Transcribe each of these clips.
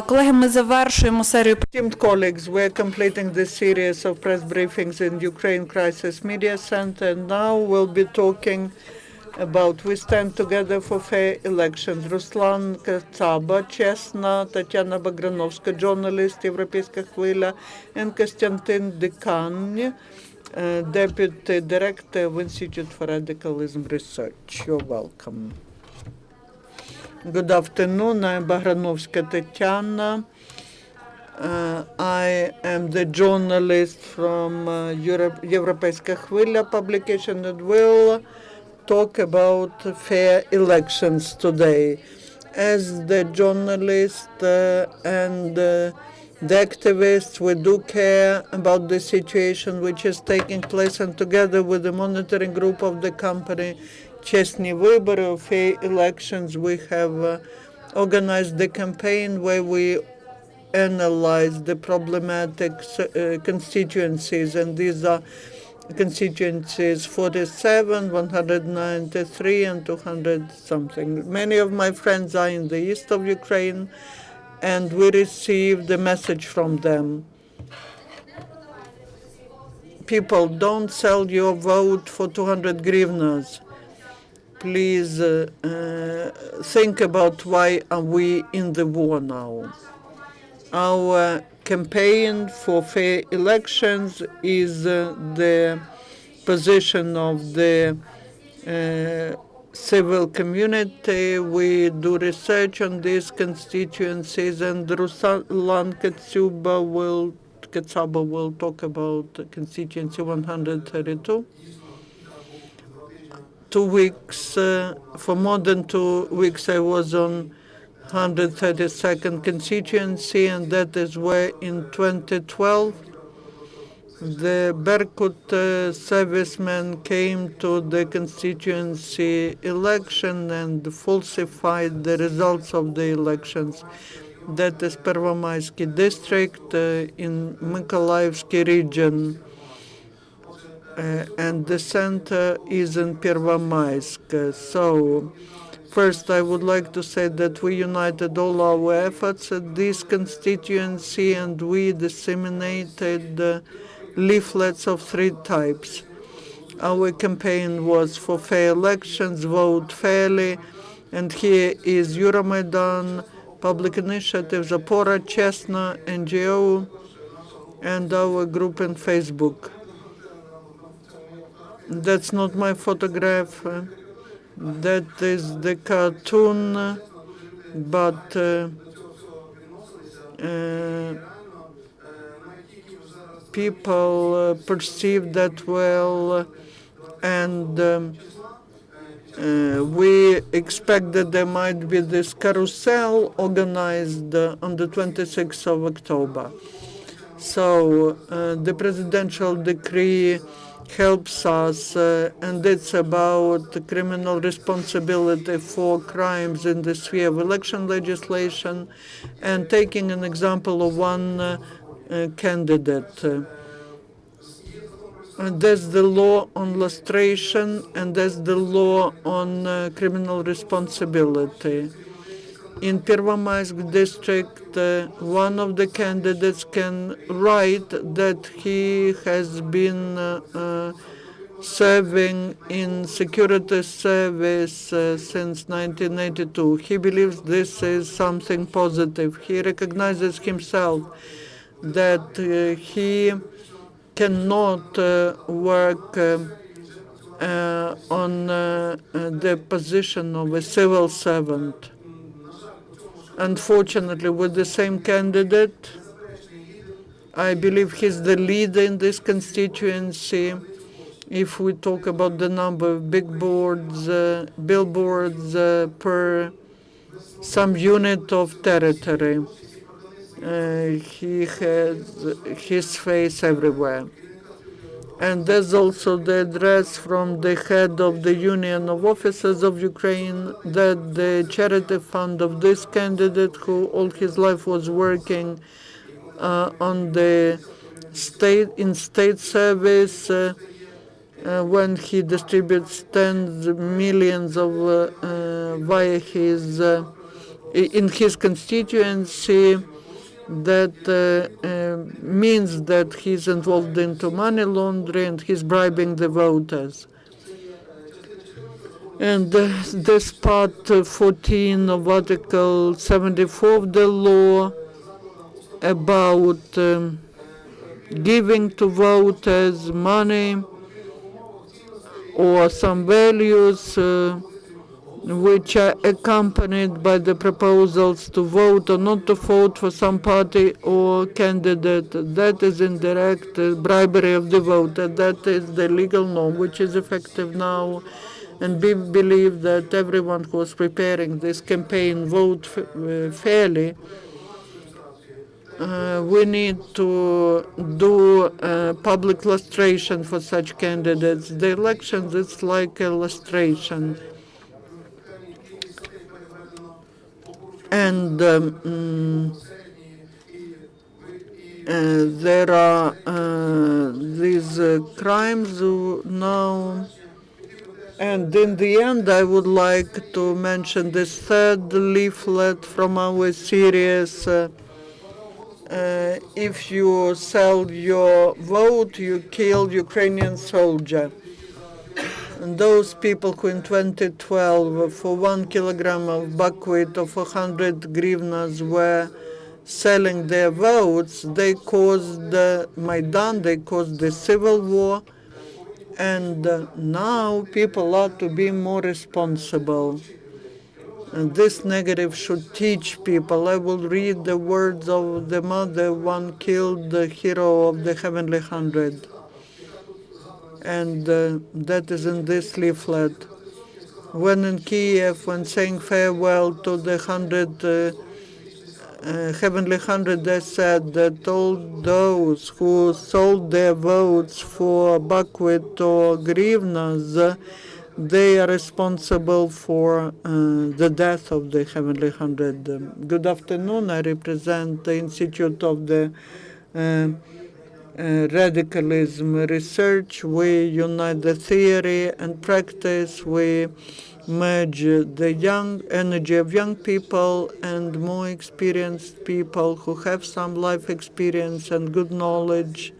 Колеги, ми завершуємо серію. Esteemed colleagues, we're completing the series of press briefings in Ukraine Crisis Media Center, and now we'll be talking about We Stand Together for Fair Elections. Ruslan Kotsaba, CHESNO, Tetiana Bagranovska, journalist, Evropeyska khvylia, and Kostiantyn Dykanj, Deputy Director of Institute for Radicalism Research. You're welcome. Good afternoon. I'm Bagranovska Tetiana. I am the journalist from Evropeyska khvylia publication that will talk about fair elections today. As the journalist and the activists, we do care about the situation which is taking place, and together with the monitoring group of the company CHESNO of fair elections, we have organized the campaign where we analyze the problematic constituencies, and these are constituencies 47, 193, and 200 something. Many of my friends are in the east of Ukraine, and we received a message from them. People, don't sell your vote for 200 hryvnias. Please think about why are we in the war now. Our campaign for fair elections is the position of the civil community. We do research on these constituencies, and Ruslan Kotsaba will talk about constituency 132. 2 weeks, for more than 2 weeks, I was on 132nd constituency, and that is where in 2012 the Berkut servicemen came to the constituency election and falsified the results of the elections. That is Pervomaysky district in Mykolaievsky region. And the center is in Pervomaysk. So first, I would like to say that we united all our efforts at this constituency, and we disseminated leaflets of 3 types. Our campaign was for fair elections, vote fairly, and here is Euromaidan, Public Initiative, Zapora, CHESNO, NGO, and our group on Facebook. That's not my photograph. That is the cartoon, but people perceive that well, and we expect that there might be this carousel organized on the 26th of October. So the presidential decree helps us, and it's about criminal responsibility for crimes in the sphere of election legislation, and taking an example of one candidate. There's the law on lustration, and there's the law on criminal responsibility. In Pervomaysk district, one of the candidates can write that he has been serving in security service since 1982. He believes this is something positive. He recognizes himself that he cannot work on the position of a civil servant. Unfortunately, with the same candidate, I believe he's the leader in this constituency. If we talk about the number of billboards per some unit of territory, he has his face everywhere. And there's also the address from the head of the Union of Officers of Ukraine that the charity fund of this candidate, who all his life was working on the state service, when he distributes tens of millions of via his in his constituency, that means that he's involved into money laundering and he's bribing the voters. And this part 14 of Article 74 of the law about giving to voters money or some values which are accompanied by the proposals to vote or not to vote for some party or candidate. That is indirect bribery of the voter. That is the legal norm, which is effective now. And we believe that everyone who is preparing this campaign vote fairly. We need to do public lustration for such candidates. The elections, it's like a lustration. And there are these crimes now. And in the end, I would like to mention this third leaflet from our series. If you sell your vote, you kill Ukrainian soldier. And those people who in 2012 for 1 kilogram of buckwheat of 100 hryvnias were selling their votes, they caused the Maidan, they caused the civil war, and now people are to be more responsible. And this negative should teach people. I will read the words of the mother, one killed the hero of the Heavenly Hundred. And that is in this leaflet. When in Kiev, when saying farewell to the Heavenly Hundred, they said that all those who sold their votes for buckwheat or hryvnias, they are responsible for the death of the Heavenly Hundred. Good afternoon. I represent the Institute of the Radicalism Research. We unite the theory and practice. We merge the young energy of young people and more experienced people who have some life experience and good knowledge,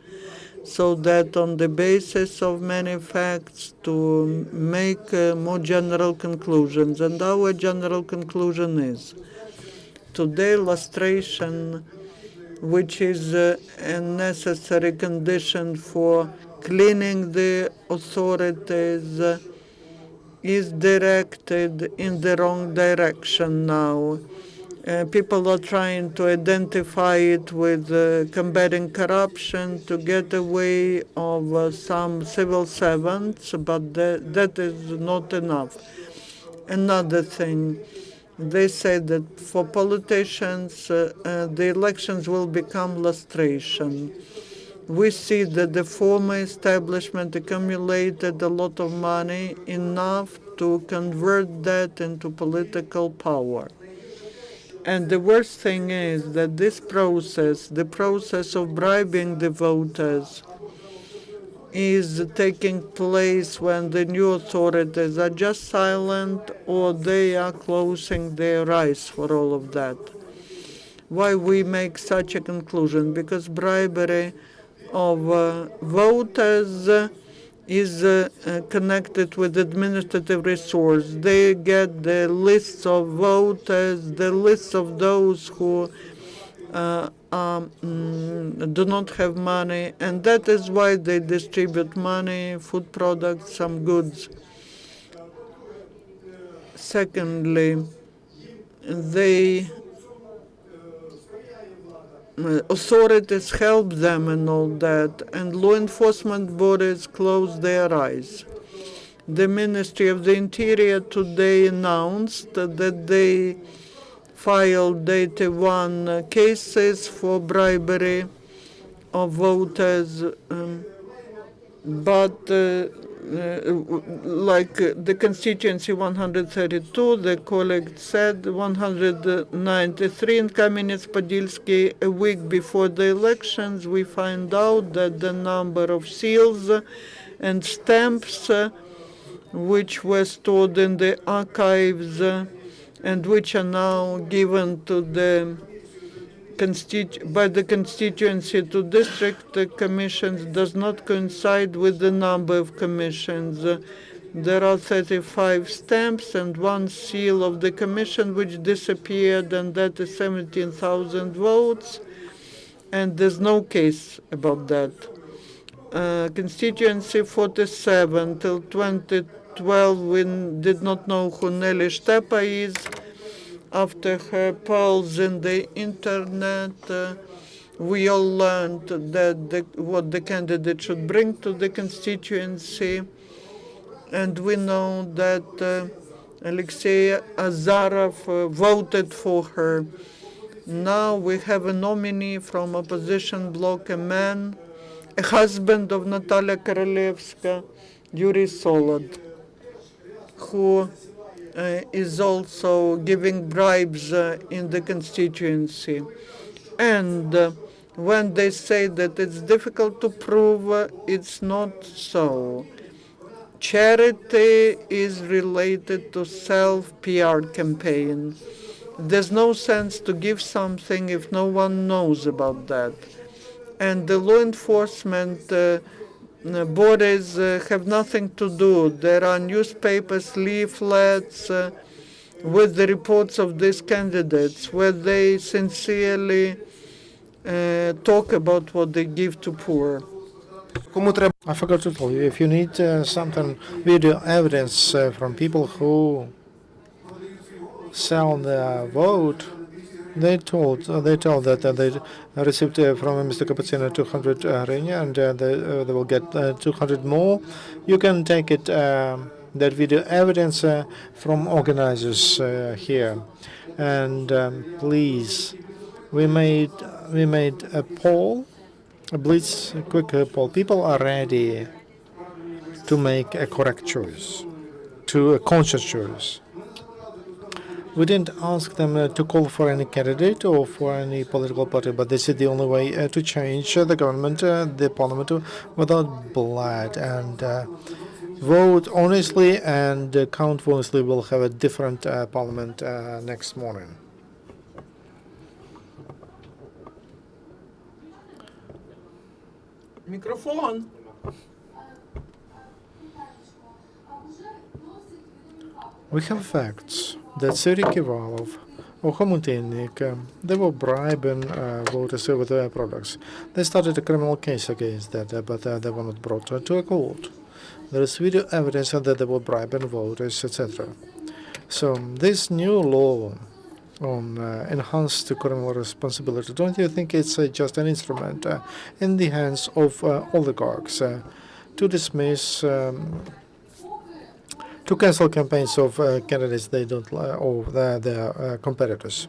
so that on the basis of many facts to make more general conclusions. And our general conclusion is today lustration, which is a necessary condition for cleaning the authorities, is directed in the wrong direction now. People are trying to identify it with combating corruption, to get away of some civil servants, but that is not enough. Another thing, they say that for politicians, the elections will become lustration. We see that the former establishment accumulated a lot of money, enough to convert that into political power. And the worst thing is that this process, the process of bribing the voters, is taking place when the new authorities are just silent or they are closing their eyes for all of that. Why we make such a conclusion? Because bribery of voters is connected with administrative resource. They get the lists of voters, the lists of those who do not have money, and that is why they distribute money, food products, some goods. Secondly, they authorities help them and all that, and law enforcement bodies close their eyes. The Ministry of the Interior today announced that they filed 81 cases for bribery of voters, but like the constituency 132, the colleague said 193 in Kamenets-Podilsky. A week before the elections, we find out that the number of seals and stamps which were stored in the archives and which are now given to the by the constituency to district commissions does not coincide with the number of commissions. There are 35 stamps and one seal of the commission which disappeared, and that is 17,000 votes, and there's no case about that. Constituency 47 till 2012, we did not know who Nelly Stepa is. After her polls in the internet, we all learned that what the candidate should bring to the constituency, and we know that Alexei Azarov voted for her. Now we have a nominee from opposition bloc, a man, a husband of Natalia Korolevska, Yuri Solod, who is also giving bribes in the constituency. And when they say that it's difficult to prove, it's not so. Charity is related to self-PR campaign. There's no sense to give something if no one knows about that. And the law enforcement bodies have nothing to do. There are newspapers, leaflets with the reports of these candidates where they sincerely talk about what they give to poor. I forgot to tell you, if you need something, video evidence from people who sell their vote, they told that they received from Mr. Kapatsina 200 hryvnia, and they will get 200 more. You can take it, that video evidence from organizers here. And please, we made a poll, a blitz quick poll. People are ready to make a correct choice, to a conscious choice. We didn't ask them to call for any candidate or for any political party, but this is the only way to change the government, the parliament, without blood. And vote honestly and count honestly. We'll have a different parliament next morning. Microphone. We have facts that Sergei Kivalov or Khomutynnik, they were bribing voters with their products. They started a criminal case against that, but they were not brought to a court. There is video evidence that they were bribing voters, etc. So this new law on enhanced criminal responsibility, don't you think it's just an instrument in the hands of oligarchs to dismiss, to cancel campaigns of candidates they don't like, or their competitors?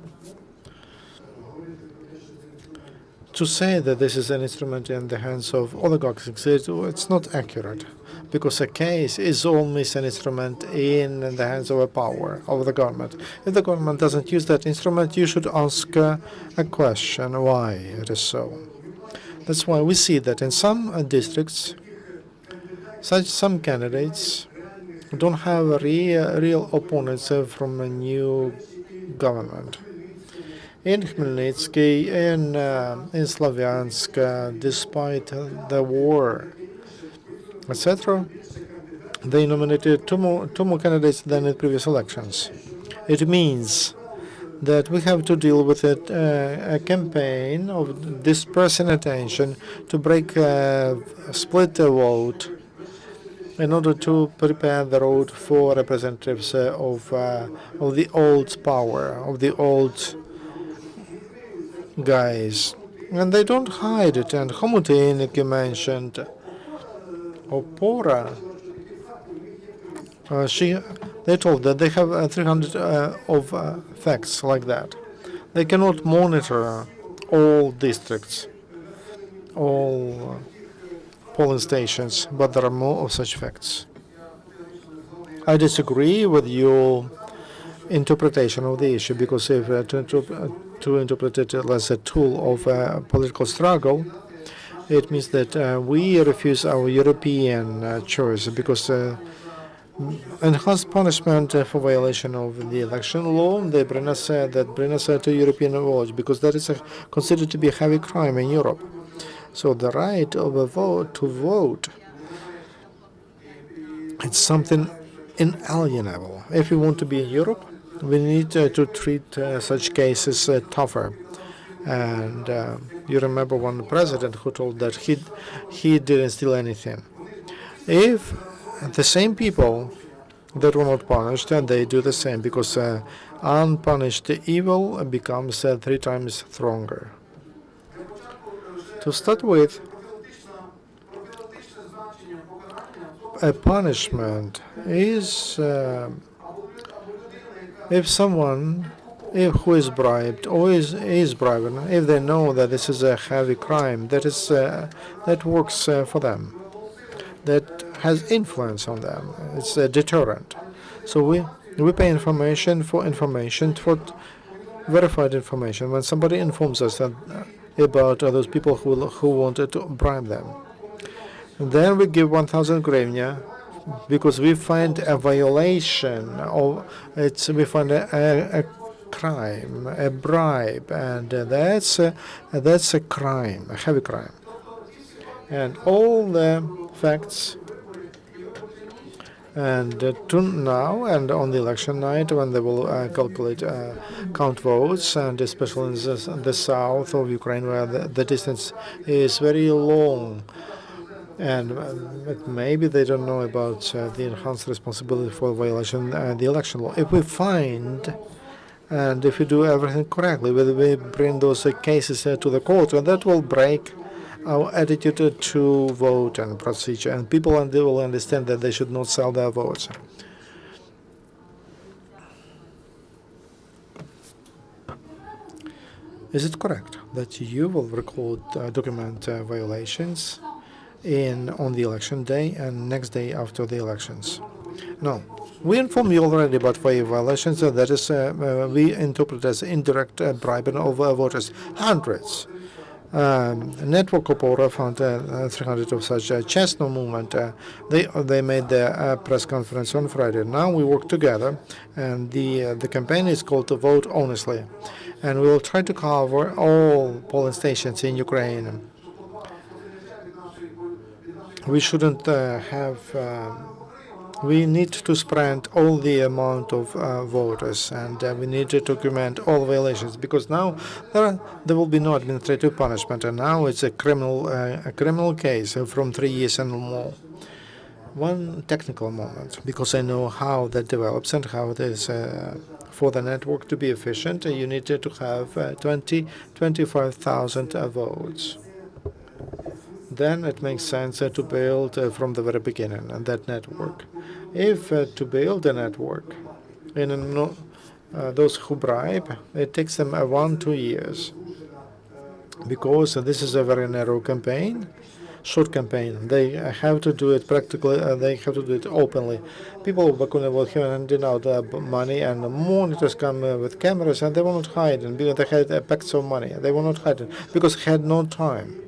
To say that this is an instrument in the hands of oligarchs, it's not accurate, because a case is always an instrument in the hands of a power, of the government. If the government doesn't use that instrument, you should ask a question why it is so. That's why we see that in some districts, some candidates don't have real opponents from a new government. In Khmelnytsky, in Slavyansk, despite the war, etc., they nominated two more candidates than in previous elections. It means that we have to deal with it, a campaign of dispersing attention to break, split the vote in order to prepare the road for representatives of the old power, of the old guys. And they don't hide it. And Khomutynnik, you mentioned, Opora, they told that they have 300 of facts like that. They cannot monitor all districts, all polling stations, but there are more of such facts. I disagree with your interpretation of the issue, because if to interpret it as a tool of political struggle, it means that we refuse our European choice, because enhanced punishment for violation of the election law. They bring us to European watch, because that is considered to be a heavy crime in Europe. So the right of a vote to vote, it's something inalienable. If we want to be in Europe, we need to treat such cases tougher. And you remember one president who told that he didn't steal anything. If the same people that were not punished, and they do the same, because unpunished evil becomes 3 times stronger. To start with, a punishment is if someone who is bribed or is bribing, if they know that this is a heavy crime, that works for them, that has influence on them. It's a deterrent. So we pay information for verified information. When somebody informs us about those people who wanted to bribe them, then we give 1,000 hryvnia, because we find a violation of we find a crime, a bribe, and that's a crime, a heavy crime. And all the facts, and to now and on the election night, when they will count votes, and especially in the south of Ukraine, where the distance is very long, and maybe they don't know about the enhanced responsibility for violation the election law. If we find, and if we do everything correctly, we bring those cases to the court, and that will break our attitude to vote and procedure, and people will understand that they should not sell their votes. Is it correct that you will record, document violations on the election day and next day after the elections? No. We inform you already about violations. That is, we interpret as indirect bribing of voters. Hundreds. Network Opora found 300 of such. CHESNO movement, they made their press conference on Friday. Now we work together, and the campaign is called to Vote Honestly, and we will try to cover all polling stations in Ukraine. We shouldn't we need to spread all the amount of voters, and we need to document all violations, because now there will be no administrative punishment, and now it's a criminal case from 3 years and more. One technical moment, because I know how that develops and how it is for the network to be efficient. You need to have 25,000 votes. Then it makes sense to build from the very beginning and that network. If to build a network in those who bribe, it takes them 1-2 years, because this is a very narrow campaign, short campaign. They have to do it practically. They have to do it openly. People will have handing out money, and monitors come with cameras, and they will not hide it. Because they had packs of money, they will not hide it because they had no time.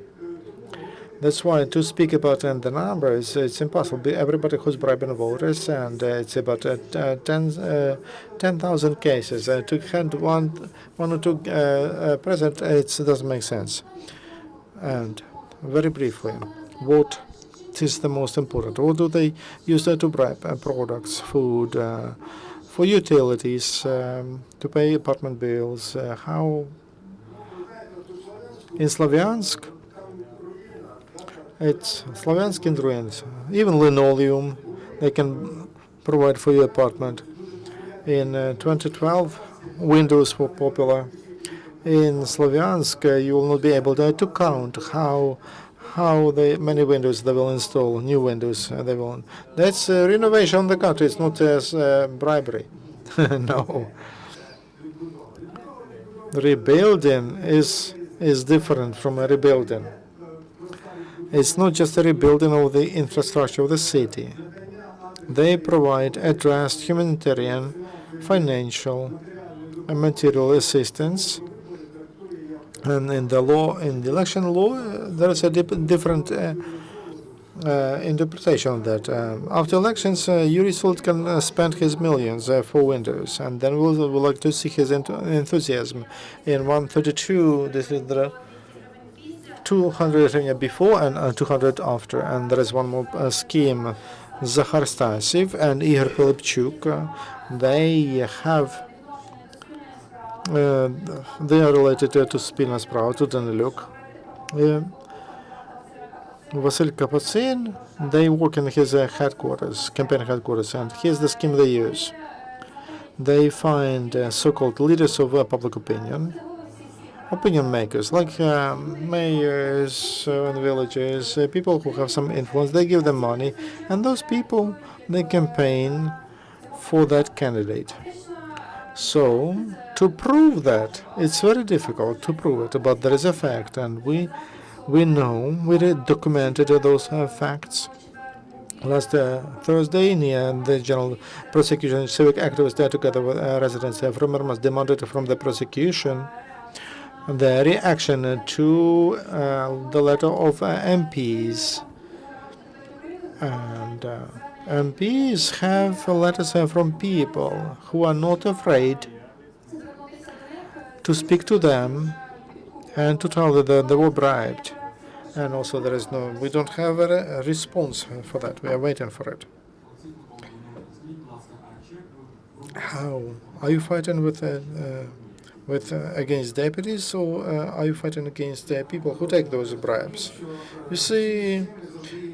That's why to speak about the numbers, it's impossible. Everybody who's bribing voters, and it's about 10,000 cases. To hand one or two present, it doesn't make sense. And very briefly, what is the most important? What do they use to bribe? Products, food, for utilities, to pay apartment bills. How in Slavyansk? It's Slavyansk and ruins. Even linoleum they can provide for your apartment. In 2012, windows were popular. In Slavyansk, you will not be able to count how many windows they will install, new windows they will. That's renovation of the country. It's not as bribery. No. Rebuilding is different from a rebuilding. It's not just a rebuilding of the infrastructure of the city. They provide addressed humanitarian, financial, and material assistance. And in the law, in the election law, there is a different interpretation of that. After elections, Yuri Sult can spend his millions for Windows, and then we'll like to see his enthusiasm. In 132, this is the 200 before and 200 after, and there is one more scheme. Zakhar Stasiv and Igor Pilipchuk, they have they are related to Spilna Sprava, to Daniluk. Vasil Kapatsin, they work in his headquarters, campaign headquarters, and here's the scheme they use. They find so-called leaders of public opinion makers, like mayors in villages, people who have some influence. They give them money, and those people, they campaign for that candidate. So, to prove that, it's very difficult to prove it, but there is a fact, and we know, we documented those facts. Last Thursday, the General Prosecution civic activists there together with residents from Murmansk demanded from the prosecution the reaction to the letter of MPs. And MPs have letters from people who are not afraid to speak to them and to tell that they were bribed. And also we don't have a response for that. We are waiting for it. How? Are you fighting with against deputies, or are you fighting against people who take those bribes? You see,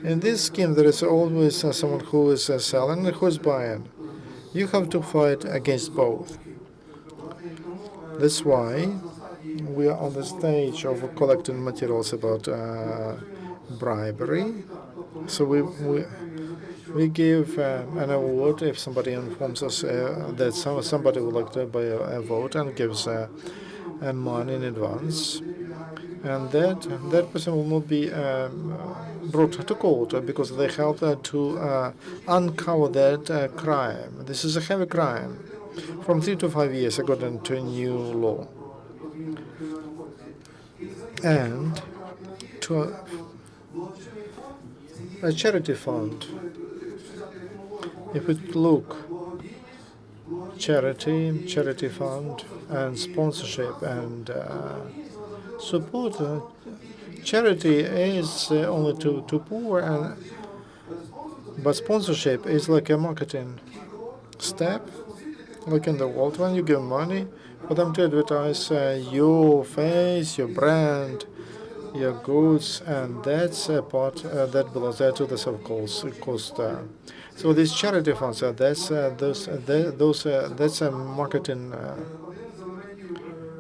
in this scheme, there is always someone who is selling and who is buying. You have to fight against both. That's why we are on the stage of collecting materials about bribery. So we give an award if somebody informs us that somebody would like to buy a vote and gives money in advance, and that person will not be brought to court because they help to uncover that crime. This is a heavy crime, from 3 to 5 years according to new law. And to a charity fund. If we look, charity fund, and sponsorship and support, charity is only to poor, but sponsorship is like a marketing step, like in the world when you give money for them to advertise your face, your brand, your goods, and that's a part that belongs there to the self-cost. So these charity funds, that's a marketing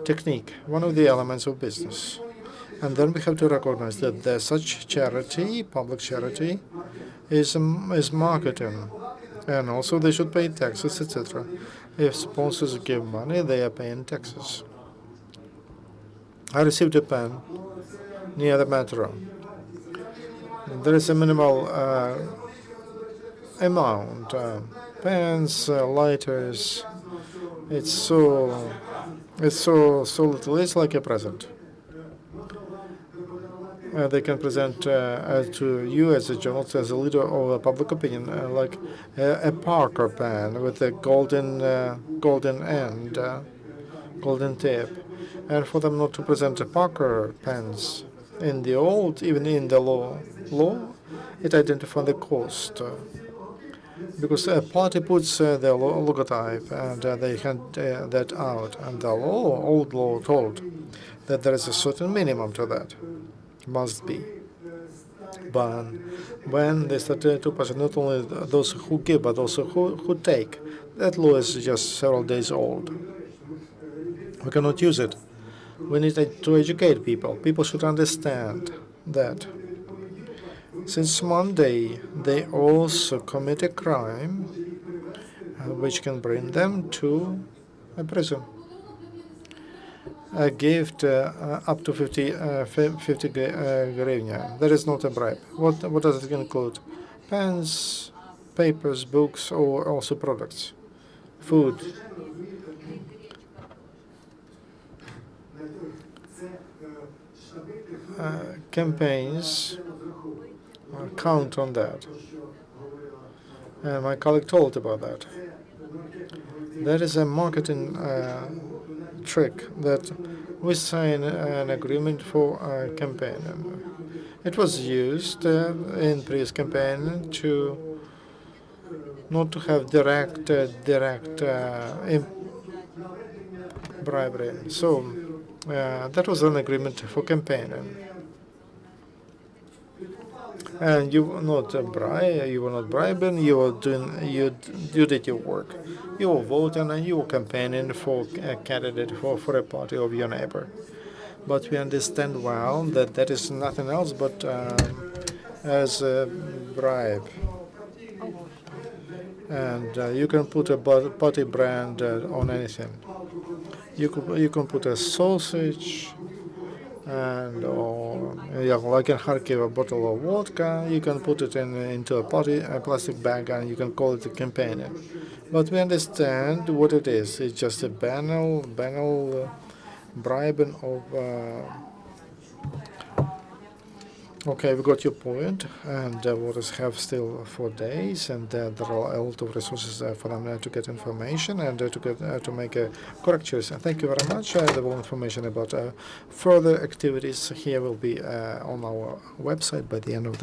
technique, one of the elements of business. And then we have to recognize that such charity, public charity, is marketing, and also they should pay taxes, etc. If sponsors give money, they are paying taxes. I received a pen near the metro. There is a minimal amount, pens, lighters. It's so little. It's like a present. They can present to you as a journalist, as a leader of public opinion, like a Parker pen with a golden end, golden tip, and for them not to present Parker pens. In the old, even in the law, it identifies the cost. Because a party puts their logotype and they hand that out, and the old law told that there is a certain minimum to that, must be. But when they started to pass, not only those who give, but also who take, that law is just several days old. We cannot use it. We need to educate people. People should understand that since Monday they also commit a crime which can bring them to a prison. A gift up to 50 hryvnia. That is not a bribe. What does it include? Pens, papers, books, or also products, food. Campaigns count on that. And my colleague told about that. That is a marketing trick that we sign an agreement for a campaign. It was used in previous campaign to not to have direct bribery. So that was an agreement for campaigning. And you were not bribing. You were you did your work. You were voting and you were campaigning for a candidate for a party of your neighbor. But we understand well that that is nothing else but as a bribe. And you can put a party brand on anything. You can put a sausage, and or like in Kharkiv, a bottle of vodka. You can put it into a plastic bag, and you can call it a campaign. But we understand what it is. It's just a banal bribing of. Okay, we got your point, and voters have still 4 days, and there are a lot of resources for them to get information and to make a correct choice. Thank you very much. The more information about further activities here will be on our website by the end of the